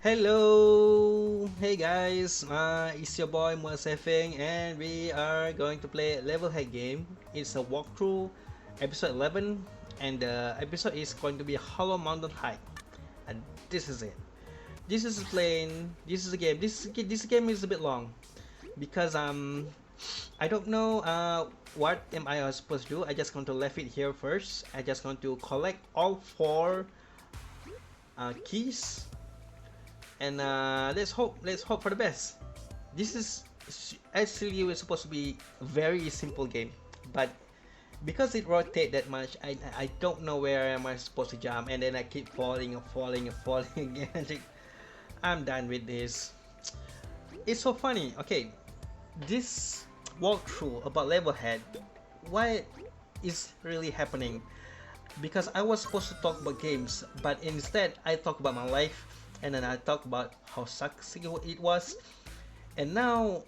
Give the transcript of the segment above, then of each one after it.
Hello! Hey guys, it's your boy Muasefing and we are going to play Levelhead game. It's a walkthrough, episode 11, and the episode is going to be Hollow Mountain Hike. And this is it. This is a game. This game is a bit long because I don't know what am I supposed to do. I just going to leave it here first. I just going to collect all four keys and let's hope for the best. This is actually was supposed to be a very simple game, but because it rotate that much, I don't know where am I supposed to jump, and then I keep falling and falling and falling again. I'm done with this. It's so funny. Okay, this walkthrough about Levelhead, why is really happening? Because I was supposed to talk about games, but instead I talk about my life, and then I talk about how successful it was. And now,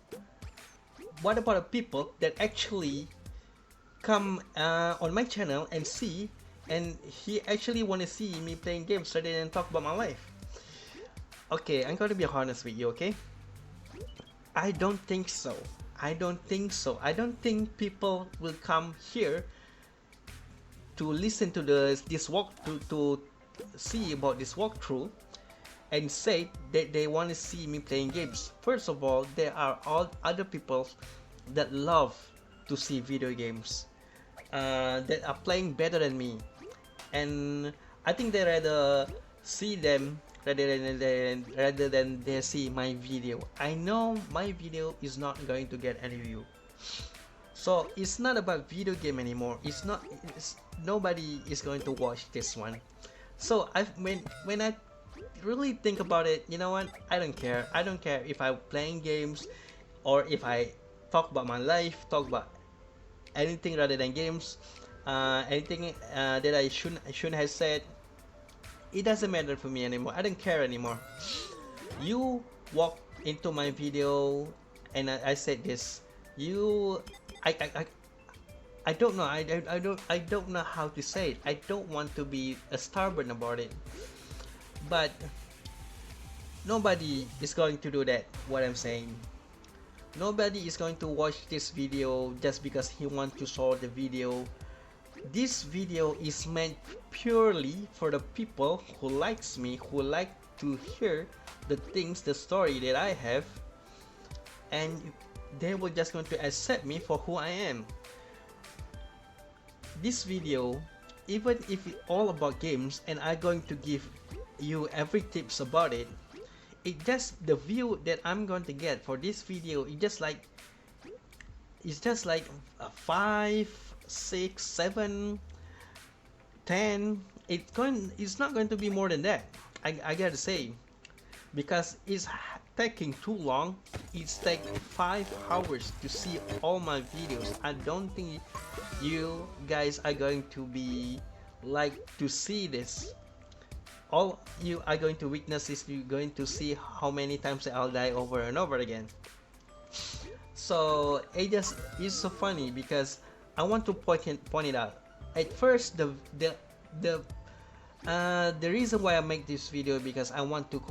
what about the people that actually come on my channel and see, and he actually want to see me playing games rather than talk about my life? Okay, I'm going to be honest with you. Okay, I don't think so. I don't think so. I don't think people will come here to listen to this walk to see about this walkthrough and say that they want to see me playing games. First of all, there are all other people that love to see video games that are playing better than me, and I think they rather see them rather than they see my video. I know my video is not going to get any view, so it's not about video game anymore. Nobody is going to watch this one. So when I really think about it, you know what? I don't care. I don't care if I'm playing games or if I talk about my life, talk about anything rather than games. Anything that I shouldn't have said. It doesn't matter for me anymore. I don't care anymore. You walk into my video and I said this. You, I, I, I, I don't know. I don't know how to say it. I don't want to be a stubborn about it, but nobody is going to do that. What I'm saying, nobody is going to watch this video just because he wants to show the video. This video is meant purely for the people who likes me, who like to hear the things, the story that I have, and they will just going to accept me for who I am. This video, even if it's all about games and I'm going to give you every tips about it, it just the view that I'm going to get for this video it's just like 5, 6, 7, 10. It's not going to be more than that. I gotta say, because it's taking too long. It's take 5 hours to see all my videos. I don't think you guys are going to be like to see this. All you are going to witness is you're going to see how many times I'll die over and over again. So it just is so funny because I want to point it out. At first, the reason why I make this video because I want to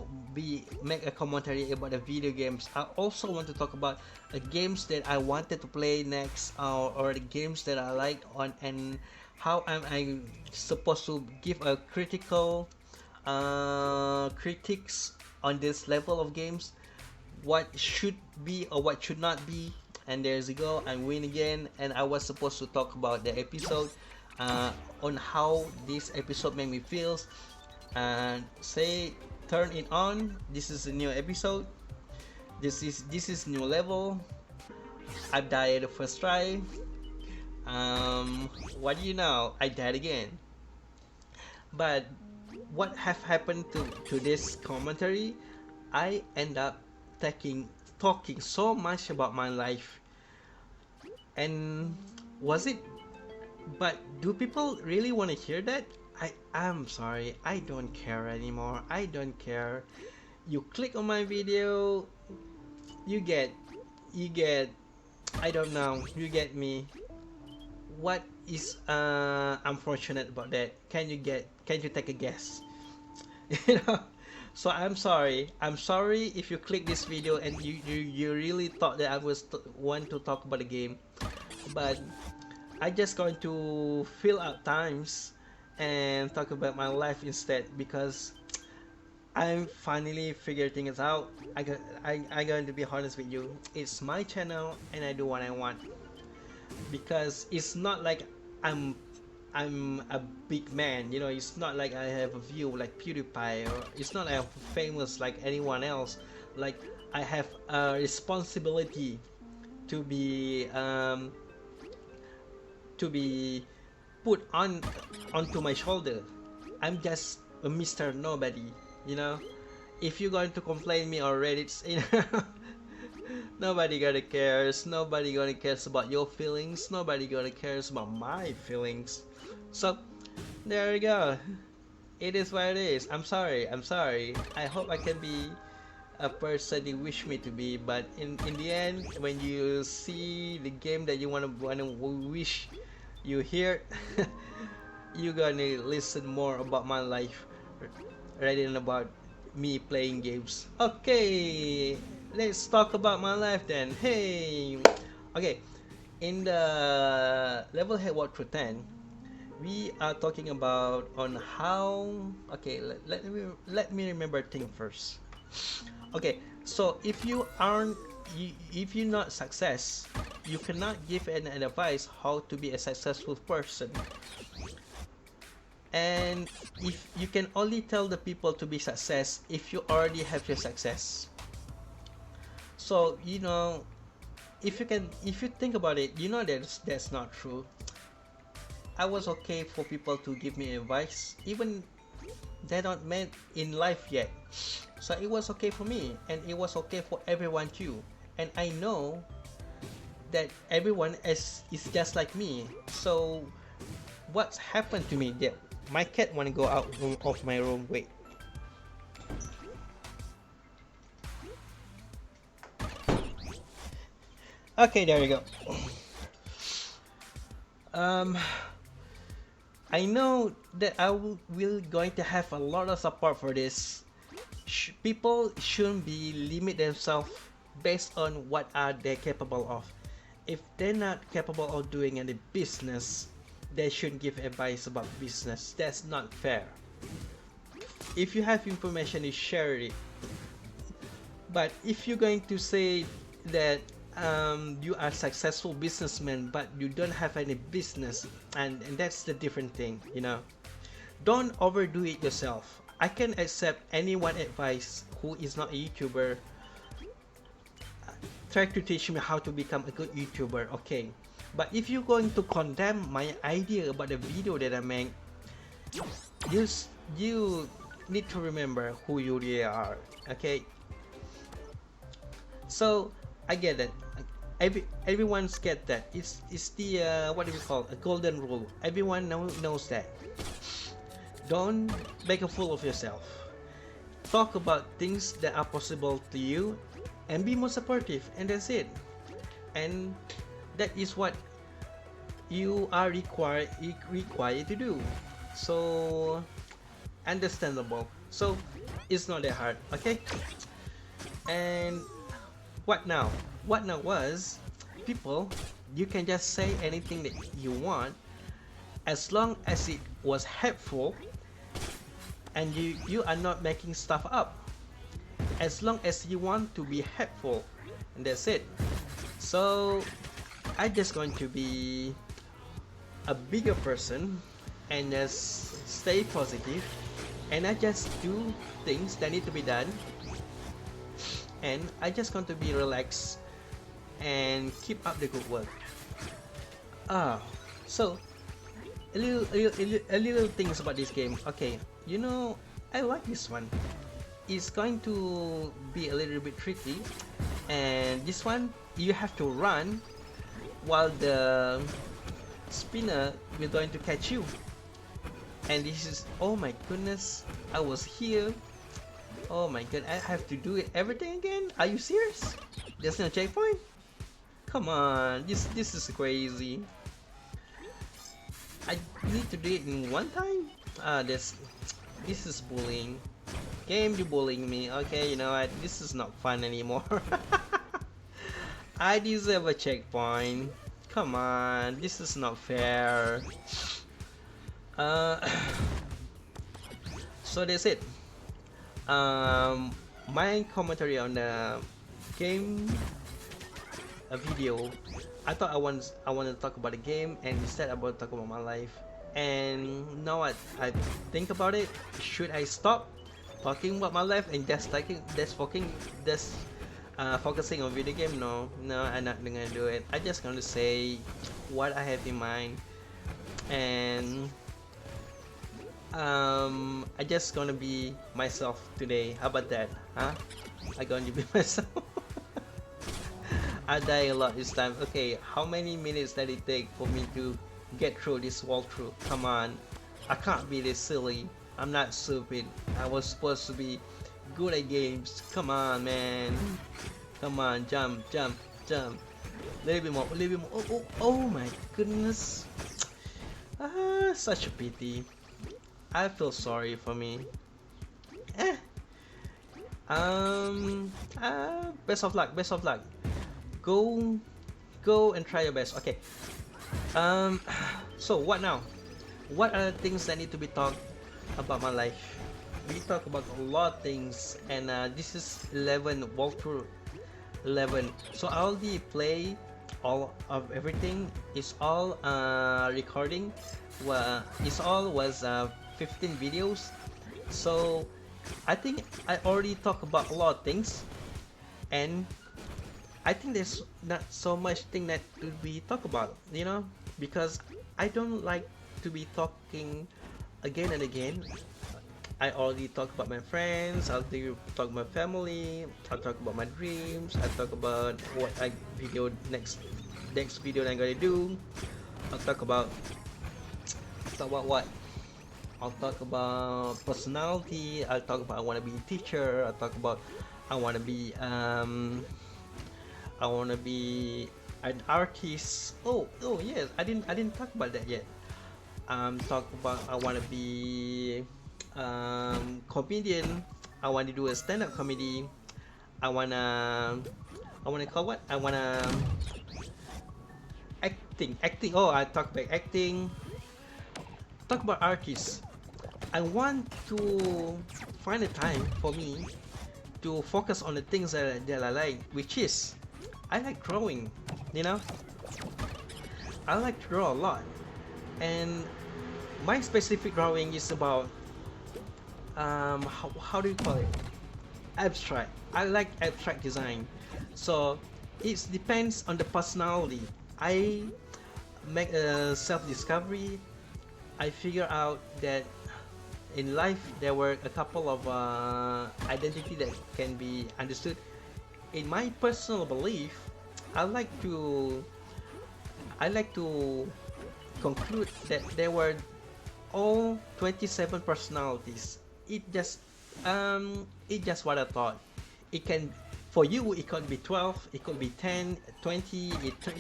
make a commentary about the video games. I also want to talk about the games that I wanted to play next, or the games that I like on, and how am I supposed to give a critical critiques on this level of games, what should be or what should not be. And there's a go, I win again, and I was supposed to talk about the episode, on how this episode made me feel, and say turn it on. This is a new episode. This is new level. I've died the first try. What do you know? I died again. But what have happened to this commentary? I end up talking so much about my life, and was it? But do people really want to hear that? I'm sorry, I don't care anymore. I don't care. You click on my video, you get, I don't know, you get me. What is unfortunate about that? Can you take a guess? You know. So I'm sorry if you click this video and you really thought that I was want to talk about the game, but I just going to fill out times and talk about my life instead because I'm finally figuring things out. I going to be honest with you. It's my channel and I do what I want because it's not like I'm I'm a big man, you know. It's not like I have a view like PewDiePie, or it's not like I'm famous like anyone else. Like I have a responsibility to be um, to be put onto my shoulder. I'm just a Mr. Nobody, you know. If you're going to complain me on Reddit, you know, nobody gonna cares. Nobody gonna cares about your feelings. Nobody gonna cares about my feelings. So there you go. It is what it is. I'm sorry. I'm sorry. I hope I can be a person you wish me to be, but in the end, when you see the game that you wanna wish you hear, you gonna listen more about my life rather than about me playing games. Okay, let's talk about my life then. Hey, okay, in the Levelhead Walkthrough 10, we are talking about on how. Okay, let me remember thing first. Okay, so if you aren't if you're not success, you cannot give an advice how to be a successful person. And if you can only tell the people to be success if you already have your success. So you know, if you think about it, you know that's not true. I was okay for people to give me advice even they're not meant in life yet. So it was okay for me and it was okay for everyone too. And I know that everyone is just like me. So what's happened to me? Yeah, my cat wanna go out of my room. Wait. Okay, there you go. Um, I know that I will going to have a lot of support for this. People shouldn't be limit themselves based on what are they capable of. If they're not capable of doing any business, they shouldn't give advice about business. That's not fair. If you have information, you share it. But if you're going to say that you are a successful businessman but you don't have any business, and that's the different thing, you know. Don't overdo it yourself. I can accept anyone advice who is not a YouTuber. Try to teach me how to become a good YouTuber, okay. But if you're going to condemn my idea about the video that I make, you, you need to remember who you really are, okay? So, I get it. Everyone's get that. It's the, what do we call a golden rule. Everyone knows that. Don't make a fool of yourself. Talk about things that are possible to you and be more supportive, and that's it. And that is what you are required to do. So understandable. So it's not that hard, okay? And what now? What now was people, you can just say anything that you want as long as it was helpful and you are not making stuff up. As long as you want to be helpful, and that's it. So I just going to be a bigger person and just stay positive, and I just do things that need to be done, and I just going to be relaxed and keep up the good work. So a little things about this game. Okay, you know, I like this one. It's going to be a little bit tricky, and this one you have to run while the spinner will going to catch you. And this is, oh my goodness, I was here. Oh my god, I have to do it everything again? Are you serious? There's no checkpoint? Come on, this is crazy. I need to do it in one time? This is bullying. Game, you bullying me. Okay, you know what? This is not fun anymore. I deserve a checkpoint. Come on, this is not fair. Uh, so that's it. Um, my commentary on the game video. I want to talk about the game, and instead I want to talk about my life. And now I think about it. Should I stop talking about my life and just focusing on video game? No, no, I'm not gonna do it. I just gonna say what I have in mind, and I just gonna be myself today. How about that, huh? I gonna be myself. I die a lot this time. Okay, how many minutes did it take for me to get through this walkthrough? Come on, I can't be this silly. I'm not stupid. I was supposed to be good at games. Come on, man. Come on, jump, jump, jump. Little bit more, a little bit more. Oh my goodness. Such a pity. I feel sorry for me. Eh. Best of luck. Best of luck. Go, go and try your best. Okay. Um. So what now? What are the things that need to be talked about my life? We talk about a lot of things, and this is 11 walkthrough 11. So I already play all of everything. It's all recording. Well, it's all was 15 videos. So I think I already talked about a lot of things, and I think there's not so much thing that to be talk about, you know, because I don't like to be talking again and again. I already talk about my friends. I'll talk about my family. I'll talk about my dreams. I talk about what I video next video that I'm gonna do. I'll talk about what? I'll talk about personality. I'll talk about I want to be a teacher. I'll talk about I want to be an artist. Oh yes, I didn't talk about that yet. Talk about I want to be comedian. I want to do a stand-up comedy. I wanna call what? I wanna acting. Oh, I talk about acting. Talk about artists. I want to find a time for me to focus on the things that I like, which is I like drawing. You know, I like to draw a lot, and my specific drawing is about how do you call it? Abstract. I like abstract design, so it depends on the personality. I make a self-discovery. I figure out that in life there were a couple of identity that can be understood. In my personal belief, I like to I like to conclude that there were all 27 personalities. It just what I thought. It can for you it could be 12, it could be 10, 20, it could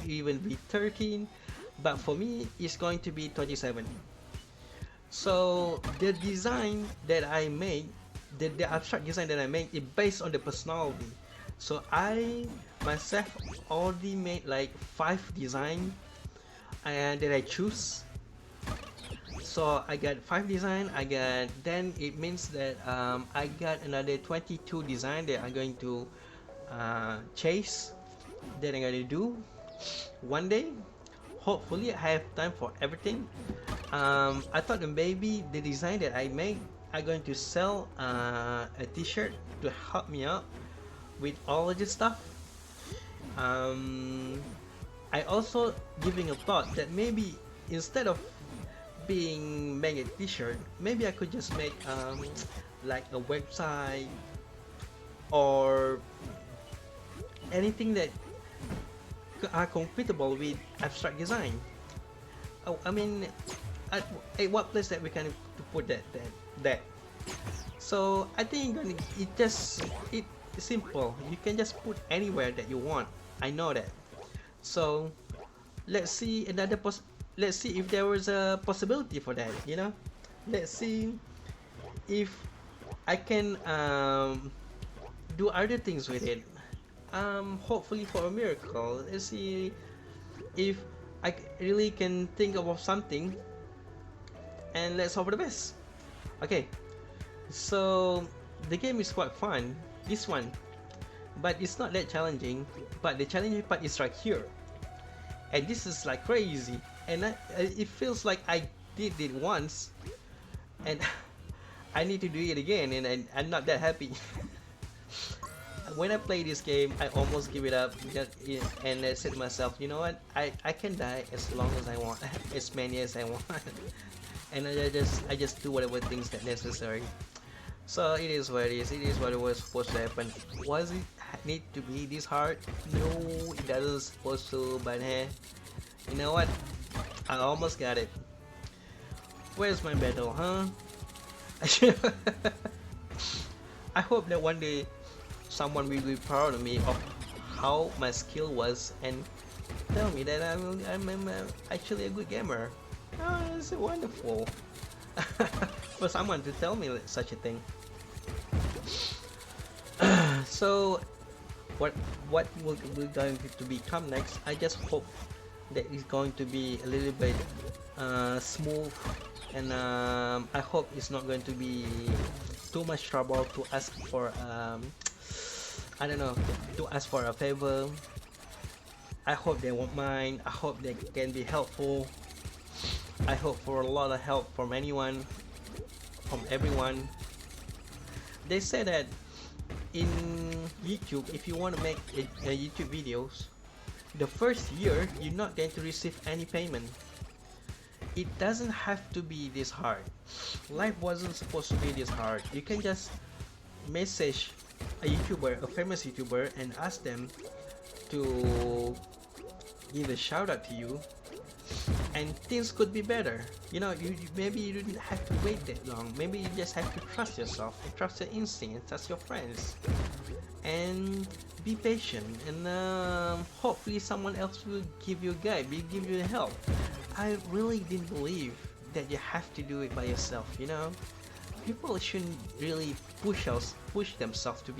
even be 13, but for me it's going to be 27. So the design that I make, the abstract design that I make is based on the personality. So I myself already made like 5 design and that I choose. So I got 5 design. Then it means that I got another 22 design that I'm going to chase. That I'm going to do one day. Hopefully I have time for everything. I thought that maybe the design that I make, I'm going to sell a t-shirt to help me out with all of this stuff. I also giving a thought that maybe instead of being make a t-shirt, maybe I could just make like a website or anything that are compatible with abstract design. Oh, I mean, at what place that we can to put that. So I think it's simple. You can just put anywhere that you want. I know that. So let's see let's see if there was a possibility for that. You know, let's see if I can do other things with it. Hopefully for a miracle. Let's see if really can think of something, and let's hope for the best. Okay, so the game is quite fun. This one, but it's not that challenging. But the challenging part is right here, and this is like crazy. And it feels like I did it once, and I need to do it again, and I'm not that happy. When I play this game, I almost give it up, and I said to myself, you know what? I can die as long as I want, as many as I want, and I just do whatever things that necessary. So it is what it is. It is what it was supposed to happen. Was it need to be this hard? No, it doesn't supposed to. But hey, you know what? I almost got it. Where's my battle, huh? I hope that one day someone will be proud of me of how my skill was and tell me that I'm actually a good gamer. Oh, that's wonderful. For someone to tell me such a thing. So, what will going to become next? I just hope that it's going to be a little bit smooth, and I hope it's not going to be too much trouble to ask for I don't know, to ask for a favor. I hope they won't mind. I hope they can be helpful. I hope for a lot of help from anyone, from everyone. They say that in YouTube, if you want to make a YouTube videos, the first year you're not going to receive any payment. It doesn't have to be this hard. Life wasn't supposed to be this hard. You can just message a YouTuber, a famous YouTuber, and ask them to give a shout out to you, and things could be better. You know, maybe you didn't have to wait that long. Maybe you just have to trust yourself, and trust your instinct, and trust your friends, and be patient. And hopefully someone else will give you a guide, will give you help. I really didn't believe that you have to do it by yourself. You know, people shouldn't really push themselves to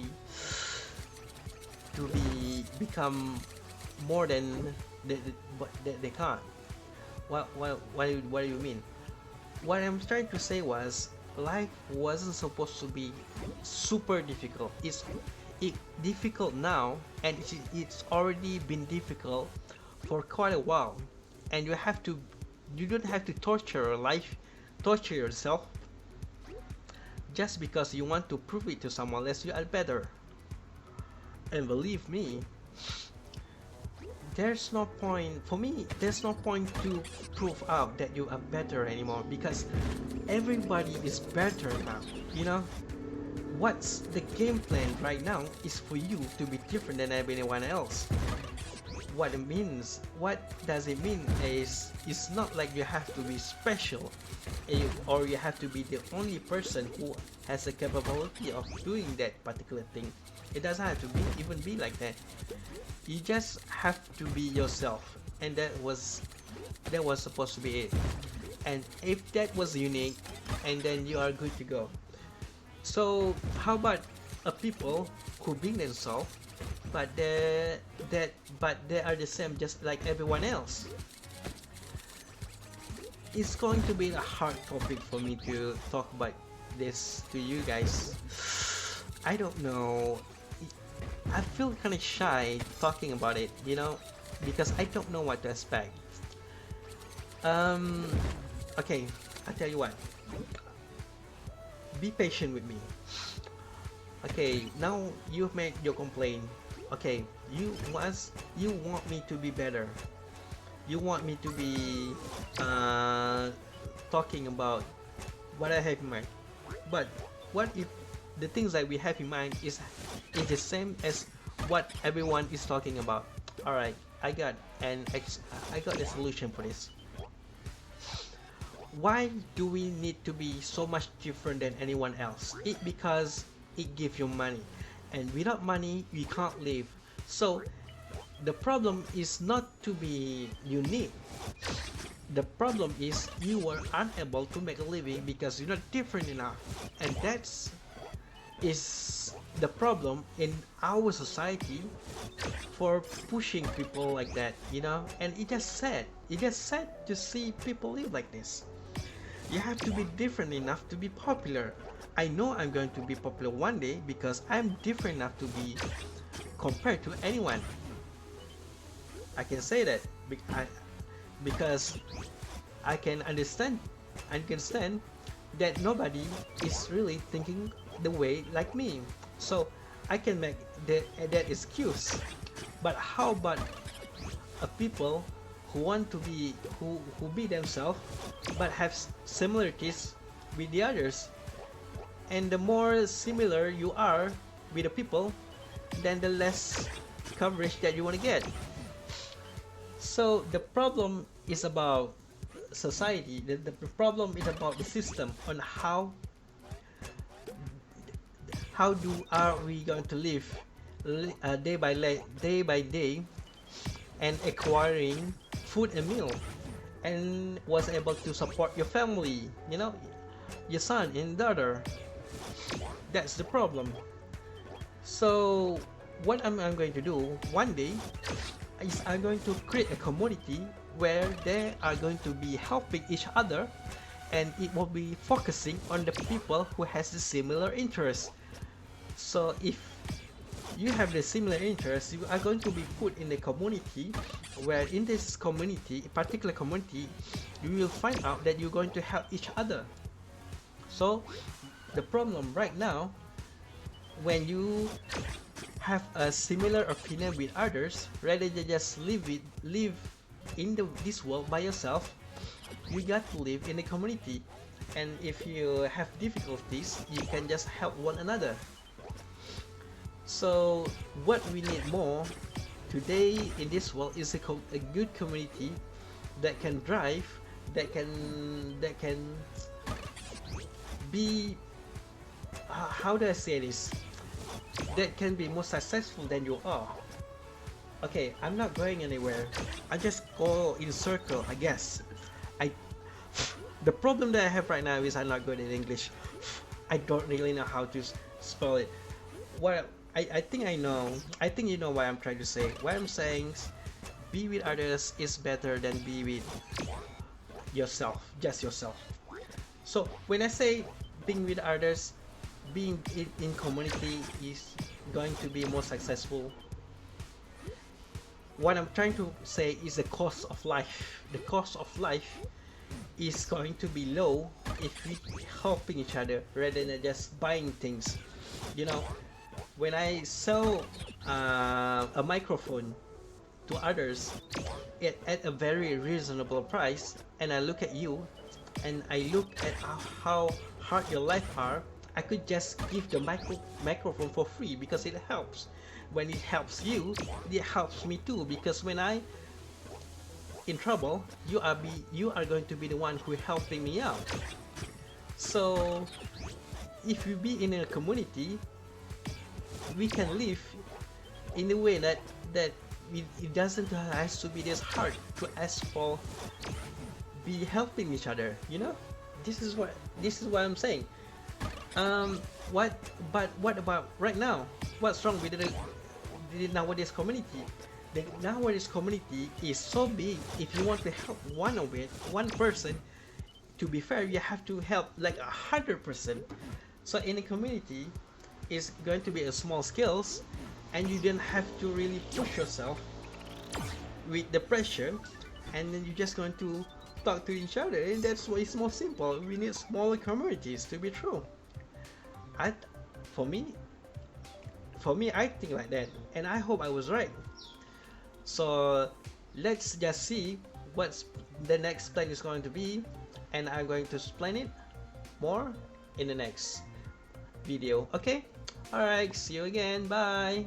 become more than they can't. What do you mean? What I'm trying to say was life wasn't supposed to be super difficult. It's difficult now, and it's already been difficult for quite a while. And you don't have to torture yourself just because you want to prove it to someone else you are better. And believe me, there's no point for me. There's no point to prove out that you are better anymore, because everybody is better now. You know, what's the game plan right now is for you to be different than anyone else. What does it mean is it's not like you have to be special, or you have to be the only person who has the capability of doing that particular thing. It doesn't have to even be like that. You just have to be yourself, and that was supposed to be it. And if that was unique, and then you are good to go. So how about a people who being themselves, but they are the same just like everyone else? It's going to be a hard topic for me to talk about this to you guys. I don't know. I feel kind of shy talking about it, you know, because I don't know what to expect. Okay, I tell you what. Be patient with me. Okay, now you've made your complaint. Okay, you want me to be better. You want me to be talking about what I have in mind. But what if the things that we have in mind is the same as what everyone is talking about? All right, I got a solution for this. Why do we need to be so much different than anyone else? Because it gives you money, and without money we can't live. So the problem is not to be unique. The problem is you were unable to make a living because you're not different enough, and is the problem in our society for pushing people like that, you know? And it just sad. It just sad to see people live like this. You have to be different enough to be popular. I know I'm going to be popular one day because I'm different enough to be compared to anyone. I can say that because I can understand that nobody is really thinking the way like me. So I can make that excuse. But how about a people who want to be who be themselves but have similarities with the others? And the more similar you are with the people, then the less coverage that you want to get. So the problem is about society. The problem is about the system on how do are we going to live day by day and acquiring food and meal and was able to support your family, you know, your son and daughter. That's the problem. So what I'm going to do one day is I'm going to create a community where they are going to be helping each other, and it will be focusing on the people who has the similar interests. So if you have the similar interests, you are going to be put in a community where in this community, a particular community, you will find out that you're going to help each other. So the problem right now, when you have a similar opinion with others rather than just live in this world by yourself, you got to live in a community. And if you have difficulties, you can just help one another. So what we need more today in this world is a good community that can drive, that can be how do I say this, that can be more successful than you are. Okay, I'm not going anywhere. I just go in circle, I guess. I the problem that I have right now is I'm not good at English. I don't really know how to spell it. What I think I know. I think you know what I'm trying to say. What I'm saying is, be with others is better than be with yourself, just yourself. So when I say being with others, being in community is going to be more successful. What I'm trying to say is the cost of life. The cost of life is going to be low if we helping each other rather than just buying things. You know, when I sell a microphone to others at a very reasonable price, and I look at you, and I look at how hard your life are, I could just give the microphone for free because it helps. When it helps you, it helps me too, because when I in trouble, you are going to be the one who helping me out. So if we be in a community, we can live in a way that it doesn't have to be this hard to ask for be helping each other, you know. This is what I'm saying. What about right now? What's wrong with the nowadays community? The nowadays community is so big. If you want to help one person, to be fair, you have to help like 100%. So in a community, it's going to be a small scales, and you don't have to really push yourself with the pressure, and then you're just going to talk to each other, and that's why it's more simple. We need smaller communities to be true. For me, I think like that, and I hope I was right. So let's just see what's the next plan is going to be, and I'm going to explain it more in the next video. Okay, all right, see you again, bye.